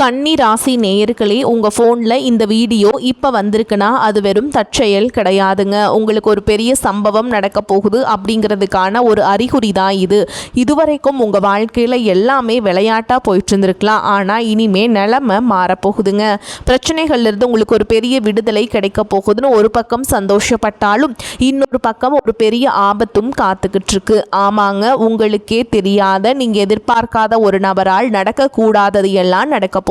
கன்னி ராசி நேயர்களே, உங்கள் ஃபோனில் இந்த வீடியோ இப்போ வந்திருக்குன்னா அது வெறும் தற்செயல் கிடையாதுங்க. உங்களுக்கு ஒரு பெரிய சம்பவம் நடக்க போகுது அப்படிங்கிறதுக்கான ஒரு அறிகுறி தான் இது. இதுவரைக்கும் உங்கள் வாழ்க்கையில் எல்லாமே விளையாட்டாக போயிட்டு இருந்திருக்கலாம். ஆனால் இனிமே நிலைமை மாறப்போகுதுங்க. பிரச்சனைகள்லேருந்து உங்களுக்கு ஒரு பெரிய விடுதலை கிடைக்க போகுதுன்னு ஒரு பக்கம் சந்தோஷப்பட்டாலும் இன்னொரு பக்கம் ஒரு பெரிய ஆபத்தும் காத்துக்கிட்டு இருக்கு. ஆமாங்க, உங்களுக்கே தெரியாத நீங்கள் எதிர்பார்க்காத ஒரு நபரால் நடக்கக்கூடாதது எல்லாம் நடக்க போகுது.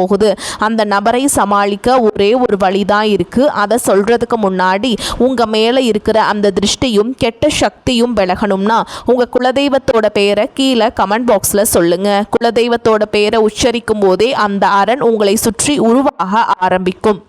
அந்த நபரை சமாளிக்க ஒரே ஒரு வழிதான் இருக்கு. அதை சொல்றதுக்கு முன்னாடி உங்க மேல இருக்கிற அந்த திருஷ்டியும் கெட்ட சக்தியும் விலகணும்னா உங்க குலதெய்வத்தோட பெயரை கீழே கமெண்ட் பாக்ஸ்ல சொல்லுங்க. குலதெய்வத்தோட பெயரை உச்சரிக்கும் போதே அந்த அரண் உங்களை சுற்றி உருவாக ஆரம்பிக்கும்.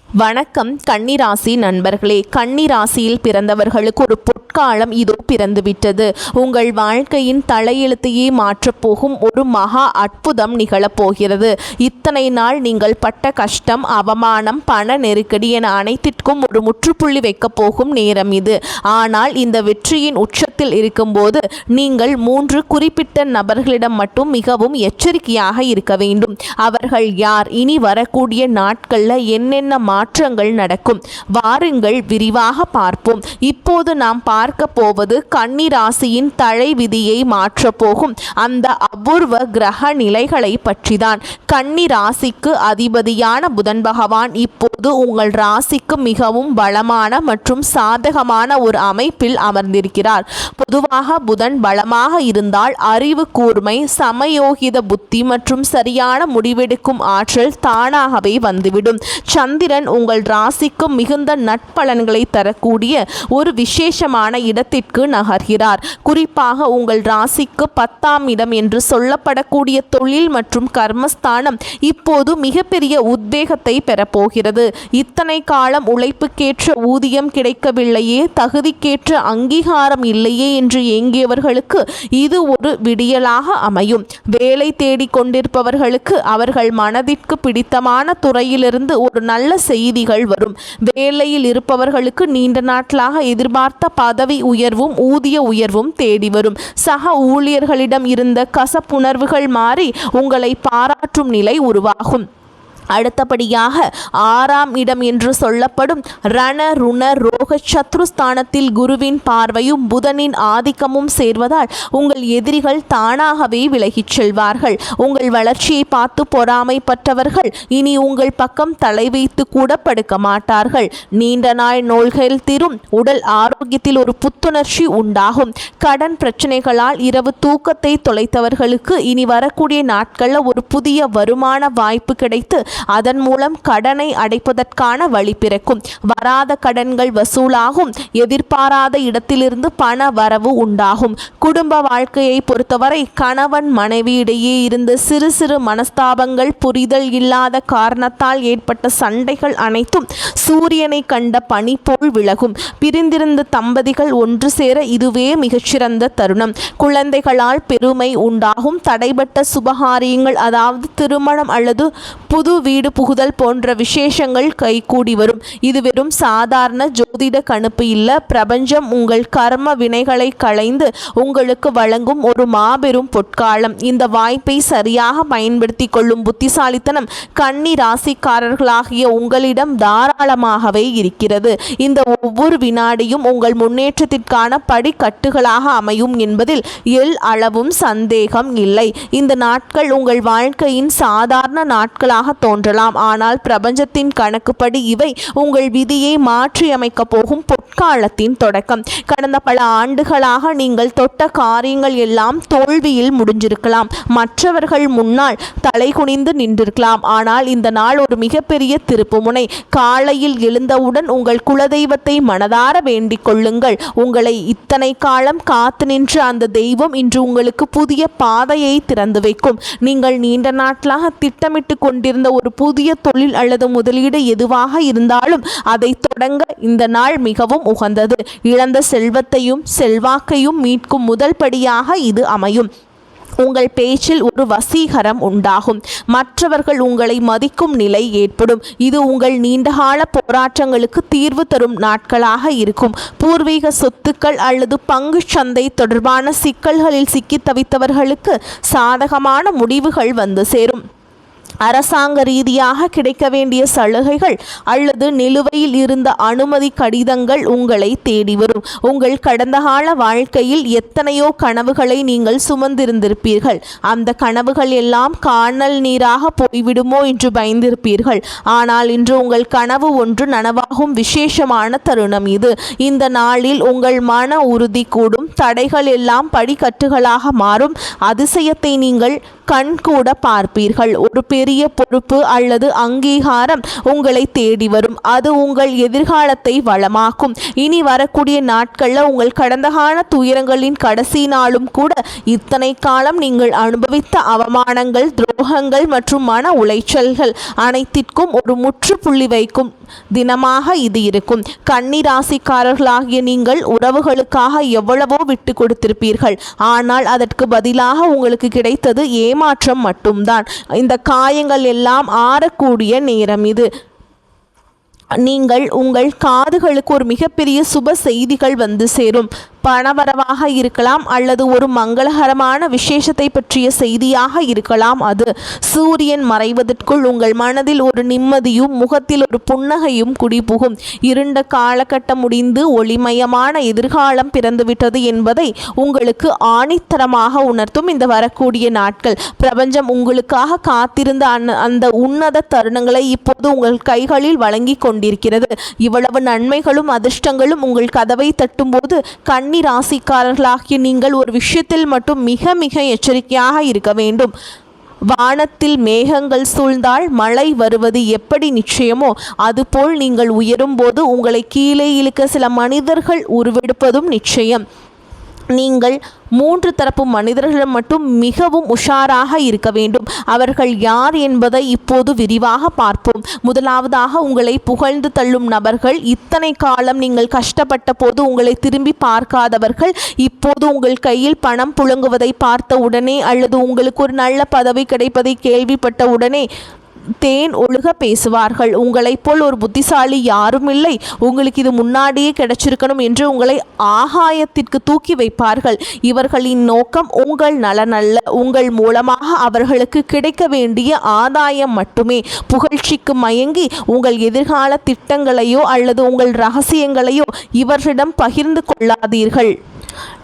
வணக்கம் கன்னிராசி நண்பர்களே. கன்னிராசியில் பிறந்தவர்களுக்கு ஒரு பொற்காலம் இதோ பிறந்துவிட்டது. உங்கள் வாழ்க்கையின் தலையெழுத்தையே மாற்றப்போகும் ஒரு மகா அற்புதம் நிகழப்போகிறது. இத்தனை நாள் நீங்கள் பட்ட கஷ்டம், அவமானம், பண நெருக்கடி என அனைத்திற்கும் ஒரு முற்றுப்புள்ளி வைக்கப் போகும் நேரம் இது. ஆனால் இந்த வெற்றியின் உச்சத்தில் இருக்கும்போது நீங்கள் 3 குறிப்பிட்ட நபர்களிடம் மட்டும் மிகவும் எச்சரிக்கையாக இருக்க வேண்டும். அவர்கள் யார்? இனி வரக்கூடிய நாட்களில் என்னென்ன மாற்றங்கள் நடக்கும்? வாருங்கள் விரிவாக பார்ப்போம். இப்போது நாம் பார்க்க போவது கன்னி ராசியின் தலை விதியை மாற்றப்போகும் அந்த அபூர்வ கிரக நிலைகளை பற்றிதான். கன்னி ராசிக்கு அதிபதியான புதன் பகவான் இப்போது உங்கள் ராசிக்கு மிகவும் பலமான மற்றும் சாதகமான ஒரு அமைப்பில் அமர்ந்திருக்கிறார். பொதுவாக புதன் பலமாக இருந்தால் அறிவு கூர்மை, சமயோகித புத்தி மற்றும் சரியான முடிவெடுக்கும் ஆற்றல் தானாகவே வந்துவிடும். சந்திரன் உங்கள் ராசிக்கு மிகுந்த நட்பலன்களை தரக்கூடிய ஒரு விசேஷமான இடத்திற்கு நகர்கிறார். குறிப்பாக உங்கள் ராசிக்கு 10ஆம் இடம் என்று சொல்லப்படக்கூடிய தொழில் மற்றும் கர்மஸ்தானம் இப்போது மிகப்பெரிய உத்வேகத்தை பெறப்போகிறது. இத்தனை காலம் உழைப்புக்கேற்ற ஊதியம் கிடைக்கவில்லையே, தகுதிக்கேற்ற அங்கீகாரம் இல்லையே என்று ஏங்கியவர்களுக்கு இது ஒரு விடியலாக அமையும். வேலை தேடிக் கொண்டிருப்பவர்களுக்கு அவர்கள் மனதிற்கு பிடித்தமான துறையிலிருந்து ஒரு நல்ல செய்திகள் வரும். வேலையில் இருப்பவர்களுக்கு நீண்ட நாட்களாக எதிர்பார்த்த பதவி உயர்வும் ஊதிய உயர்வும் தேடி வரும். சக ஊழியர்களிடம் இருந்த கசப்புணர்வுகள் மாறி உங்களை பாராட்டும் நிலை உருவாகும். அடுத்தபடியாக 6ஆம் இடம் என்று சொல்லப்படும் ரண ருண ரோக சத்ருஸ்தானத்தில் குருவின் பார்வையும் புதனின் ஆதிக்கமும் சேர்வதால் உங்கள் எதிரிகள் தானாகவே விலகிச் செல்வார்கள். உங்கள் வளர்ச்சியை பார்த்து பொறாமைப்பட்டவர்கள் இனி உங்கள் பக்கம் தலை வைத்து கூட படுக்க மாட்டார்கள். நீண்ட நாள் நோய்கள் தீரும். உடல் ஆரோக்கியத்தில் ஒரு புத்துணர்ச்சி உண்டாகும். கடன் பிரச்சனைகளால் இரவு தூக்கத்தை தொலைத்தவர்களுக்கு இனி வரக்கூடிய நாட்களில் ஒரு புதிய வருமான வாய்ப்பு கிடைத்து அதன் மூலம் கடனை அடைப்பதற்கான வழி பிறக்கும். வராத கடன்கள் வசூலாகும். எதிர்பாராத இடத்திலிருந்து பண வரவு உண்டாகும். குடும்ப வாழ்க்கையை பொறுத்தவரை கணவன் மனைவியிடையே இருந்த சிறு சிறு மனஸ்தாபங்கள், புரிதல் இல்லாத காரணத்தால் ஏற்பட்ட சண்டைகள் அனைத்தும் சூரியனை கண்ட பனி போல் விலகும். பிரிந்திருந்த தம்பதிகள் ஒன்று சேர இதுவே மிகச்சிறந்த தருணம். குழந்தைகளால் பெருமை உண்டாகும். தடைபட்ட சுபகாரியங்கள், அதாவது திருமணம் அல்லது புது வீடு புகுதல் போன்ற விசேஷங்கள் கைகூடி வரும். இது வெறும் சாதாரண ஜோதிட கணிப்பு இல்ல. பிரபஞ்சம் உங்கள் கர்ம வினைகளை களைந்து உங்களுக்கு வழங்கும் ஒரு மாபெரும் பொற்காலம். இந்த வாய்ப்பை சரியாக பயன்படுத்தி கொள்ளும் புத்திசாலித்தனம் கன்னி ராசிக்காரர்களாகிய உங்களிடம் தாராளமாகவே இருக்கிறது. இந்த ஒவ்வொரு வினாடியும் உங்கள் முன்னேற்றத்திற்கான படிக்கட்டுகளாக அமையும் என்பதில் அளவும் சந்தேகம் இல்லை. இந்த நாட்கள் உங்கள் வாழ்க்கையின் சாதாரண நாட்களாக தோன்றலாம். ஆனால் பிரபஞ்சத்தின் கணக்குப்படி இவை உங்கள் விதியை மாற்றியமைக்க போகும் பொற்காலத்தின் தொடக்கம். கடந்த பல ஆண்டுகளாக நீங்கள் தொட்ட காரியங்கள் எல்லாம் தோல்வியில் முடிஞ்சிருக்கலாம். மற்றவர்கள் முன்னால் தலைகுனிந்து நின்றிருக்கலாம். ஆனால் இந்த நாள் ஒரு மிகப்பெரிய திருப்புமுனை. காலையில் எழுந்தவுடன் உங்கள் குலதெய்வத்தை மனதார வேண்டிக் கொள்ளுங்கள். உங்களை இத்தனை காலம் காத்து நின்ற அந்த தெய்வம் இன்று உங்களுக்கு புதிய பாதையை திறந்து வைக்கும். நீங்கள் நீண்ட நாட்களாக திட்டமிட்டு கொண்டிருந்த ஒரு புதிய தொழில் அல்லது முதலீடு எதுவாக இருந்தாலும் அதை தொடங்க இந்த நாள் மிகவும் உகந்தது. இழந்த செல்வத்தையும் செல்வாக்கையும் மீட்கும் முதல் படியாக இது அமையும். உங்கள் பேச்சில் ஒரு வசீகரம் உண்டாகும். மற்றவர்கள் உங்களை மதிக்கும் நிலை ஏற்படும். இது உங்கள் நீண்டகால போராட்டங்களுக்கு தீர்வு தரும் நாட்களாக இருக்கும். பூர்வீக சொத்துக்கள் அல்லது பங்கு சந்தை தொடர்பான சிக்கல்களில் சிக்கி தவித்தவர்களுக்கு சாதகமான முடிவுகள் வந்து சேரும். அரசாங்க ரீதியாக கிடைக்க வேண்டிய சலுகைகள் அல்லது நிலுவையில் இருந்த அனுமதி கடிதங்கள் உங்களை தேடி வரும். உங்கள் கடந்த கால வாழ்க்கையில் எத்தனையோ கனவுகளை நீங்கள் சுமந்திருந்திருப்பீர்கள். அந்த கனவுகள் எல்லாம் காணல் நீராக போய்விடுமோ என்று பயந்திருப்பீர்கள். ஆனால் இன்று உங்கள் கனவு ஒன்று நனவாகும் விசேஷமான தருணம் இது. இந்த நாளில் உங்கள் மன உறுதி கூடும். தடைகள் எல்லாம் படிக்கட்டுகளாக மாறும். அதிசயத்தை நீங்கள் கண்கூட பார்ப்பீர்கள். ஒரு பெரிய பொறுப்பு அல்லது அங்கீகாரம் உங்களை தேடி வரும். அது உங்கள் எதிர்காலத்தை வளமாக்கும். இனி வரக்கூடிய நாட்களில் உங்கள் கடந்த கால துயரங்களின் கடைசி நாளும் கூட இத்தனை காலம் நீங்கள் அனுபவித்த அவமானங்கள், துரோகங்கள் மற்றும் மன உளைச்சல்கள் அனைத்திற்கும் ஒரு முற்றுப்புள்ளி வைக்கும் தினமாக இது இருக்கும். கன்னி ராசிக்காரர்களாகிய நீங்கள் உறவுகளுக்காக எவ்வளவோ விட்டு கொடுத்திருப்பீர்கள். ஆனால் அதற்கு பதிலாக உங்களுக்கு கிடைத்தது ஏமாற்றம் மட்டும்தான். இந்த காயங்கள் எல்லாம் ஆறக்கூடிய நேரம் இது. நீங்கள் உங்கள் காதுகளுக்கு ஒரு மிகப்பெரிய சுப செய்திகள் வந்து சேரும். பணவரவாக இருக்கலாம் அல்லது ஒரு மங்களகரமான விசேஷத்தை பற்றிய செய்தியாக இருக்கலாம். அது சூரியன் மறைவதற்குள் உங்கள் மனதில் ஒரு நிம்மதியும் முகத்தில் ஒரு புன்னகையும் குடிபுகும். இருண்ட காலகட்டம் முடிந்து ஒளிமயமான எதிர்காலம் பிறந்துவிட்டது என்பதை உங்களுக்கு ஆணித்தரமாக உணர்த்தும் இந்த வரக்கூடிய நாட்கள். பிரபஞ்சம் உங்களுக்காக காத்திருந்த அந்த உன்னத தருணங்களை இப்போது உங்கள் கைகளில் வழங்கி கொண்டிருக்கிறது. இவ்வளவு நன்மைகளும் அதிர்ஷ்டங்களும் உங்கள் கதவை தட்டும்போது கன்னி ராசிக்காரர்களாகிய நீங்கள் ஒரு விஷயத்தில் மட்டும் மிக மிக எச்சரிக்கையாக இருக்க வேண்டும். வானத்தில் மேகங்கள் சூழ்ந்தால் மழை வருவது எப்படி நிச்சயமோ அதுபோல் நீங்கள் உயரும்போது உங்களை கீழே இழுக்க சில மனிதர்கள் உருவெடுப்பதும் நிச்சயம். நீங்கள் 3 தரப்பு மனிதர்கள் மட்டும் மிகவும் உஷாராக இருக்க வேண்டும். அவர்கள் யார் என்பதை இப்போது விரிவாக பார்ப்போம். முதலாவதாக உங்களை புகழ்ந்து தள்ளும் நபர்கள். இத்தனை காலம் நீங்கள் கஷ்டப்பட்ட போது உங்களை திரும்பி பார்க்காதவர்கள் இப்போது உங்கள் கையில் பணம் புழங்குவதை பார்த்த உடனே அல்லது உங்களுக்கு ஒரு நல்ல பதவி கிடைப்பதை கேள்விப்பட்ட உடனே தேன் ஒழுக பேசுவார்கள். உங்களைப் போல் ஒரு புத்திசாலி யாரும் இல்லை, உங்களுக்கு இது முன்னாடியே கிடைச்சிருக்கணும் என்று உங்களை ஆகாயத்திற்கு தூக்கி வைப்பார்கள். இவர்களின் நோக்கம் உங்கள் நலனல்ல, உங்கள் மூலமாக அவர்களுக்கு கிடைக்க வேண்டிய ஆதாயம் மட்டுமே. புகழ்ச்சிக்கு மயங்கி உங்கள் எதிர்கால திட்டங்களையோ அல்லது உங்கள் ரகசியங்களையோ இவர்களிடம் பகிர்ந்து கொள்ளாதீர்கள்.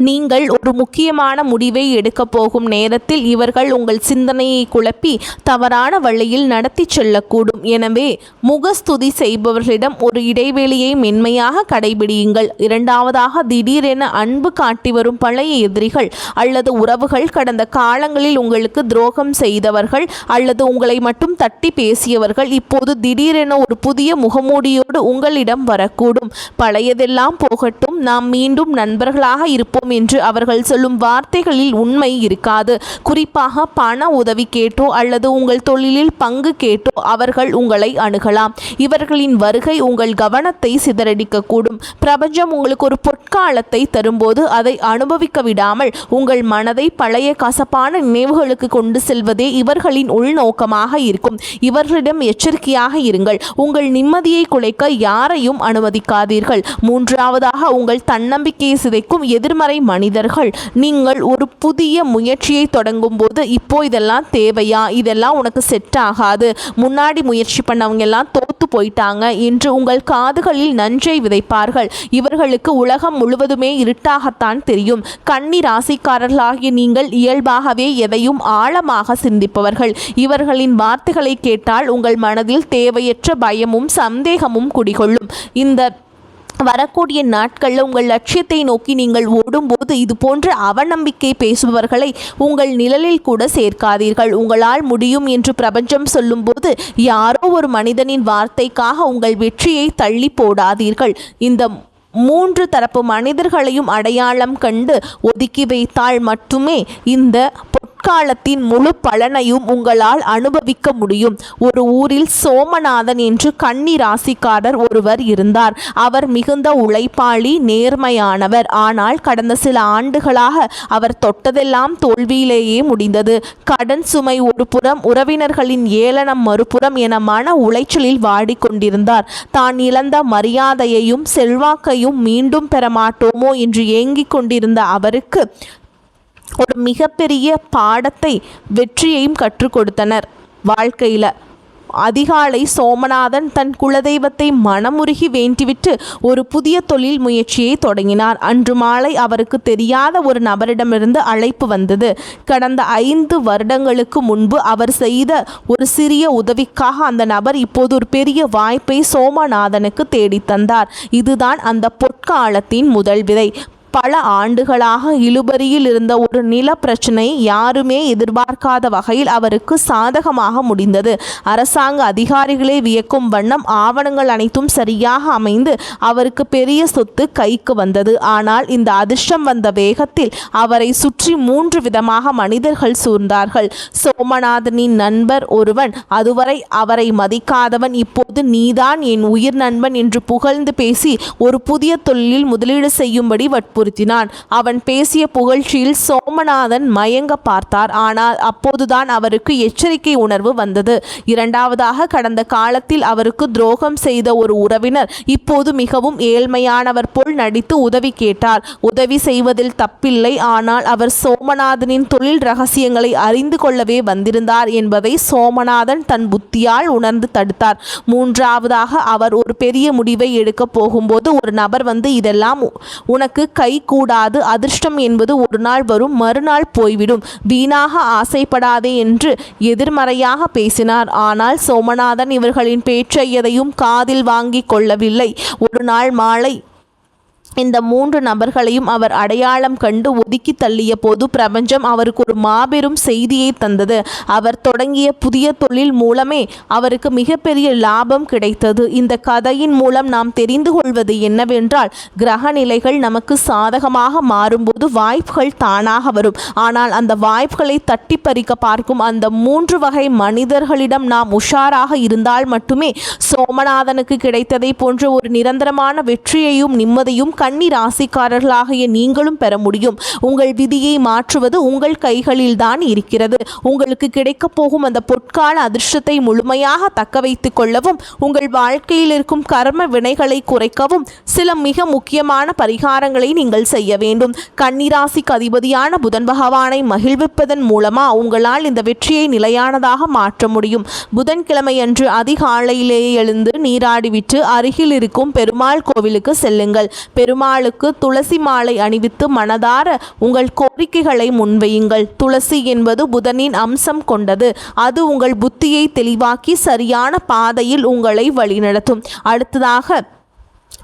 நீங்கள் ஒரு முக்கியமான முடிவை எடுக்கப் போகும் நேரத்தில் இவர்கள் உங்கள் சிந்தனையை குழப்பி தவறான வழியில் நடத்தி செல்லக்கூடும். எனவே முகஸ்துதி செய்பவர்களிடம் ஒரு இடைவெளியை மென்மையாக கடைபிடியுங்கள். இரண்டாவதாக, திடீரென அன்பு காட்டி வரும் பழைய எதிரிகள் அல்லது உறவுகள். கடந்த காலங்களில் உங்களுக்கு துரோகம் செய்தவர்கள் அல்லது உங்களை மட்டும் தட்டி பேசியவர்கள் இப்போது திடீரென ஒரு புதிய முகமூடியோடு உங்களிடம் வரக்கூடும். பழையதெல்லாம் போகட்டும், நாம் மீண்டும் நண்பர்களாக இருப்போம் என்று அவர்கள் சொல்லும் வார்த்தைகளில் உண்மை இருக்காது. குறிப்பாக பண உதவி கேட்டோ அல்லது உங்கள் தொழிலில் பங்கு கேட்டோ அவர்கள் உங்களை அணுகலாம். இவர்களின் வருகை உங்கள் கவனத்தை சிதறடிக்கக்கூடும். பிரபஞ்சம் உங்களுக்கு ஒரு பொற்காலத்தை தரும்போது அதை அனுபவிக்க விடாமல் உங்கள் மனதை பழைய கசப்பான நினைவுகளுக்கு கொண்டு செல்வதே இவர்களின் உள்நோக்கமாக இருக்கும். இவர்களிடம் எச்சரிக்கையாக இருங்கள். உங்கள் நிம்மதியை குலைக்க யாரையும் அனுமதிக்காதீர்கள். மூன்றாவதாக, உங்கள் தன்னம்பிக்கையை சிதைக்கும் எதிர்மறை மனிதர்கள். நீங்கள் ஒரு புதிய முயற்சியை தொடங்கும் போது இப்போ இதெல்லாம் தேவையா, இதெல்லாம் உனக்கு செட் ஆகாது, முன்னாடி முயற்சி பண்ணவங்க எல்லாம் தோத்து போயிட்டாங்க என்று உங்கள் காதுகளில் நஞ்சை விதைப்பார்கள். இவர்களுக்கு உலகம் முழுவதுமே இருட்டாகத்தான் தெரியும். கன்னி ராசிக்காரர்களாகிய நீங்கள் இயல்பாகவே எதையும் ஆழமாக சிந்திப்பவர்கள். இவர்களின் வார்த்தைகளை கேட்டால் உங்கள் மனதில் தேவையற்ற பயமும் சந்தேகமும் குடிகொள்ளும். இந்த வரக்கூடிய நாட்களில் உங்கள் லட்சியத்தை நோக்கி நீங்கள் ஓடும்போது இது போன்ற அவநம்பிக்கை பேசுபவர்களை உங்கள் நிழலில் கூட சேர்க்காதீர்கள். உங்களால் முடியும் என்று பிரபஞ்சம் சொல்லும்போது யாரோ ஒரு மனிதனின் வார்த்தைக்காக உங்கள் வெற்றியை தள்ளி போடாதீர்கள். இந்த 3 தரப்பு மனிதர்களையும் அடையாளம் கண்டு ஒதுக்கி வைத்தால் மட்டுமே இந்த பொற்காலத்தின் முழு பலனையும் உங்களால் அனுபவிக்க முடியும். ஒரு ஊரில் சோமநாதன் என்று கன்னி ராசிக்காரர் ஒருவர் இருந்தார். அவர் மிகுந்த உழைப்பாளி, நேர்மையானவர். ஆனால் கடந்த சில ஆண்டுகளாக அவர் தொட்டதெல்லாம் தோல்வியிலேயே முடிந்தது. கடன் சுமை ஒரு புறம், உறவினர்களின் ஏளனம் மறுபுறம் என மன உளைச்சலில் வாடிக்கொண்டிருந்தார். தான் இழந்த மரியாதையையும் செல்வாக்கையும் மீண்டும் பெற மாட்டோமோ என்று ஏங்கிக் கொண்டிருந்த அவருக்கு ஒரு மிகப்பெரிய பாடத்தை, வெற்றியையும் கற்றுக் கொடுத்தனர். வாழ்க்கையில் அதிகாலை சோமநாதன் தன் குலதெய்வத்தை மனமுருகி வேண்டிவிட்டு ஒரு புதிய தொழில் முயற்சியை தொடங்கினார். அன்று மாலை அவருக்கு தெரியாத ஒரு நபரிடமிருந்து அழைப்பு வந்தது. கடந்த 5 வருடங்களுக்கு முன்பு அவர் செய்த ஒரு சிறிய உதவிக்காக அந்த நபர் இப்போது ஒரு பெரிய வாய்ப்பை சோமநாதனுக்கு தேடித்தந்தார். இதுதான் அந்த பொற்காலத்தின் முதல் விதை. பல ஆண்டுகளாக இழுபறியில் இருந்த ஒரு நில பிரச்சனை யாருமே எதிர்பார்க்காத வகையில் அவருக்கு சாதகமாக முடிந்தது. அரசாங்க அதிகாரிகளே வியக்கும் வண்ணம் ஆவணங்கள் அனைத்தும் சரியாக அமைந்து அவருக்கு பெரிய சொத்து கைக்கு வந்தது. ஆனால் இந்த அதிர்ஷ்டம் வந்த வேகத்தில் அவரை சுற்றி 3 விதமாக மனிதர்கள் சூழ்ந்தார்கள். சோமநாதனின் நண்பர் ஒருவன், அதுவரை அவரை மதிக்காதவன், இப்போது நீதான் என் உயிர் நண்பன் என்று புகழ்ந்து பேசி ஒரு புதிய தொழிலில் முதலீடு செய்யும்படி வற்புறுத்தினான். அவன் பேசிய புகழ்ச்சியில் சோமநாதன் மயங்க பார்த்தார். ஆனால் அப்போதுதான் அவருக்கு எச்சரிக்கை உணர்வு வந்தது. இரண்டாவதாக, கடந்த காலத்தில் அவருக்கு துரோகம் செய்த ஒரு உறவினர் இப்போது மிகவும் ஏழ்மையானவர் போல் நடித்து உதவி கேட்டார். உதவி செய்வதில் தப்பில்லை, ஆனால் அவர் சோமநாதனின் தொழில் ரகசியங்களை அறிந்து கொள்ளவே வந்திருந்தார் என்பதை சோமநாதன் தன் புத்தியால் உணர்ந்து தடுத்தார். மூன்றாவதாக, அவர் ஒரு பெரிய முடிவை எடுக்க போகும்போது ஒரு நபர் வந்து, இதெல்லாம் உனக்கு கை கூடாது, அதிர்ஷ்டம் என்பது ஒரு நாள் வரும், மறுநாள் போய்விடும், வீணாக ஆசைப்படாதே என்று எதிர்மறையாக பேசினார். ஆனால் சோமநாதன் இவர்களின் பேச்சை எதையும் காதில் வாங்கிக் கொள்ளவில்லை. ஒரு நாள் மாலை இந்த 3 நபர்களையும் அவர் அடையாளம் கண்டு ஒதுக்கி தள்ளிய போது பிரபஞ்சம் அவருக்கு ஒரு மாபெரும் செய்தியை தந்தது. அவர் தொடங்கிய புதிய தொழில் மூலமே அவருக்கு மிகப்பெரிய லாபம் கிடைத்தது. இந்த கதையின் மூலம் நாம் தெரிந்து கொள்வது என்னவென்றால், கிரக நிலைகள் நமக்கு சாதகமாக மாறும்போது வாய்ப்புகள் தானாக வரும். ஆனால் அந்த வாய்ப்புகளை தட்டி பறிக்க பார்க்கும் அந்த 3 வகை மனிதர்களிடம் நாம் உஷாராக இருந்தால் மட்டுமே சோமநாதனுக்கு கிடைத்ததை போன்ற ஒரு நிரந்தரமான வெற்றியையும் நிம்மதியும் கன்னி ராசிக்காரர்களாகிய நீங்களும் பெற முடியும். உங்கள் விதியை மாற்றுவது உங்கள் கைகளில் தான் இருக்கிறது. உங்களுக்கு கிடைக்கப் போகும் அந்த பொற்கால அதிர்ஷ்டத்தை முழுமையாக தக்க வைத்துக் கொள்ளவும், உங்கள் வாழ்க்கையில் இருக்கும் கர்ம வினைகளை குறைக்கவும் சில மிக முக்கியமான பரிகாரங்களை நீங்கள் செய்ய வேண்டும். கன்னிராசிக்கு அதிபதியான புதன் பகவானை மகிழ்விப்பதன் மூலமா உங்களால் இந்த வெற்றியை நிலையானதாக மாற்ற முடியும். புதன்கிழமை அன்று அதிகாலையிலேயே எழுந்து நீராடிவிட்டு அருகில் இருக்கும் பெருமாள் கோவிலுக்கு செல்லுங்கள். பெருமாளுக்கு துளசி மாலை அணிவித்து மனதார உங்கள் கோரிக்கைகளை முன்வையுங்கள். துளசி என்பது புதனின் அம்சம் கொண்டது. அது உங்கள் புத்தியை தெளிவாக்கி சரியான பாதையில் உங்களை வழிநடத்தும். அடுத்ததாக,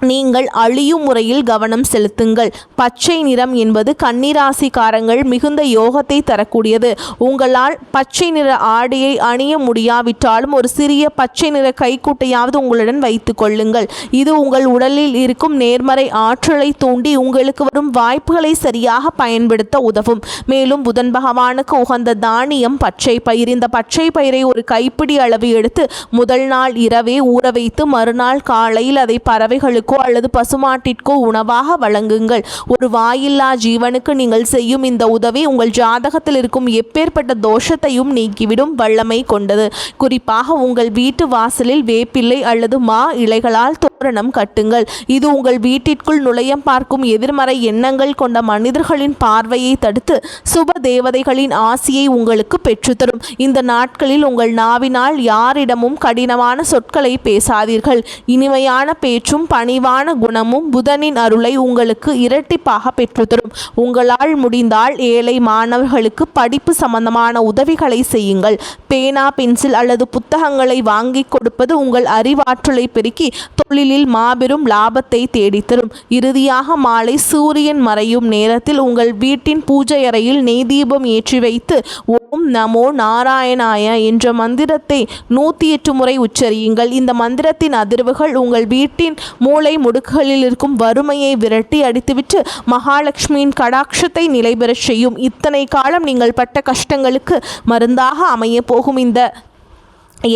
நீங்கள் அழியும் முறையில் கவனம் செலுத்துங்கள். பச்சை நிறம் என்பது கன்னிராசிக்காரங்கள் மிகுந்த யோகத்தை தரக்கூடியது. உங்களால் பச்சை நிற ஆடையை அணிய முடியாவிட்டாலும் ஒரு சிறிய பச்சை நிற கைக்குட்டையாவது உங்களுடன் வைத்துக் கொள்ளுங்கள். இது உங்கள் உடலில் இருக்கும் நேர்மறை ஆற்றலை தூண்டி உங்களுக்கு வரும் வாய்ப்புகளை சரியாக பயன்படுத்த உதவும். மேலும் புதன் பகவானுக்கு உகந்த தானியம் பச்சை பயிர். இந்த பச்சை பயிரை ஒரு கைப்பிடி அளவு எடுத்து முதல் நாள் இரவே ஊற வைத்து மறுநாள் காலையில் அதை பறவைகளுக்கு அல்லது பசுமாட்டிற்கோ உணவாக வழங்குங்கள். ஒரு வாயில்லா ஜீவனுக்கு நீங்கள் செய்யும் இந்த உதவி உங்கள் ஜாதகத்தில் இருக்கும் எப்பேற்பட்ட தோஷத்தையும் நீக்கிவிடும் வல்லமை கொண்டது. குறிப்பாக உங்கள் வீட்டு வாசலில் வேப்பிள்ளை அல்லது மா இலைகளால் தோரணம் கட்டுங்கள். இது உங்கள் வீட்டிற்குள் நுழைய பார்க்கும் எதிர்மறை எண்ணங்கள் கொண்ட மனிதர்களின் பார்வையை தடுத்து சுப தேவதைகளின் ஆசியை உங்களுக்கு பெற்றுத்தரும். இந்த நாட்களில் உங்கள் நாவினால் யாரிடமும் கடினமான சொற்களை பேசாதீர்கள். இனிமையான பேச்சும் பணிவான குணமும் புதனின் அருளை உங்களுக்கு இரட்டிப்பாக பெற்றுத்தரும். உங்களால் முடிந்தால் ஏழை மாணவர்களுக்கு படிப்பு சம்பந்தமான உதவிகளை செய்யுங்கள். பேனா, பென்சில் அல்லது புத்தகங்களை வாங்கி கொடுப்பது உங்கள் அறிவாற்றலை பெருக்கி தொழிலில் மாபெரும் லாபத்தை தேடித்தரும். இறுதியாக, மாலை சூரியன் மறையும் நேரத்தில் உங்கள் வீட்டின் பூஜை அறையில் நெய் தீபம் ஏற்றி வைத்து ஓம் நமோ நாராயணாய என்ற மந்திரத்தை 108 முறை உச்சரியுங்கள். இந்த மந்திரத்தின் அதிர்வுகள் உங்கள் வீட்டின் மூளை முடுக்குகளில் இருக்கும் வறுமையை விரட்டி அடித்துவிட்டு மகாலட்சுமியின் கடாட்சத்தை நிலைபெறச் செய்யும். இத்தனை காலம் நீங்கள் பட்ட கஷ்டங்களுக்கு மருந்தாக அமைய போகும் இந்த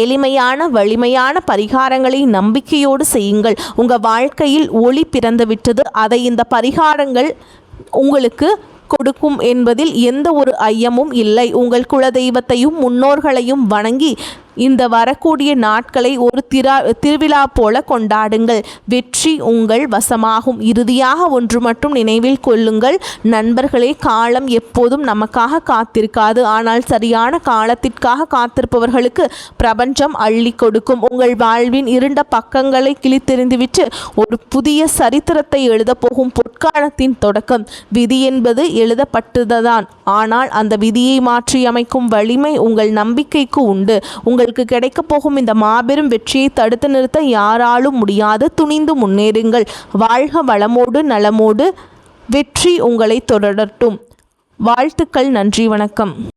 எளிமையான வலிமையான பரிகாரங்களை நம்பிக்கையோடு செய்யுங்கள். உங்கள் வாழ்க்கையில் ஒளி பிறந்து விட்டது. அதை இந்த பரிகாரங்கள் உங்களுக்கு கொடுக்கும் என்பதில் எந்த ஒரு ஐயமும் இல்லை. உங்கள் குலதெய்வத்தையும் முன்னோர்களையும் வணங்கி இந்த வரக்கூடிய நாட்களை ஒரு திருவிழா போல கொண்டாடுங்கள். வெற்றி உங்கள் வசமாகும். இறுதியாக ஒன்று மட்டும் நினைவில் கொள்ளுங்கள் நண்பர்களே, காலம் எப்போதும் நமக்காக காத்திருக்காது. ஆனால் சரியான காலத்திற்காக காத்திருப்பவர்களுக்கு பிரபஞ்சம் அள்ளி கொடுக்கும். உங்கள் வாழ்வின் இருண்ட பக்கங்களை கிழித்தெறிந்துவிட்டு ஒரு புதிய சரித்திரத்தை எழுதப் போகும் பொற்காலத்தின் தொடக்கம். விதி என்பது எழுதப்பட்டதுதான், ஆனால் அந்த விதியை மாற்றி அமைக்கும் வலிமை உங்கள் நம்பிக்கைக்கு உண்டு. உங்களுக்கு கிடைக்கப் போகும் இந்த மாபெரும் வெற்றியை தடுத்து நிறுத்த யாராலும் முடியாது. துணிந்து முன்னேறுங்கள். வாழ்க வளமோடு நலமோடு. வெற்றி உங்களை தொடரட்டும். வாழ்த்துக்கள். நன்றி. வணக்கம்.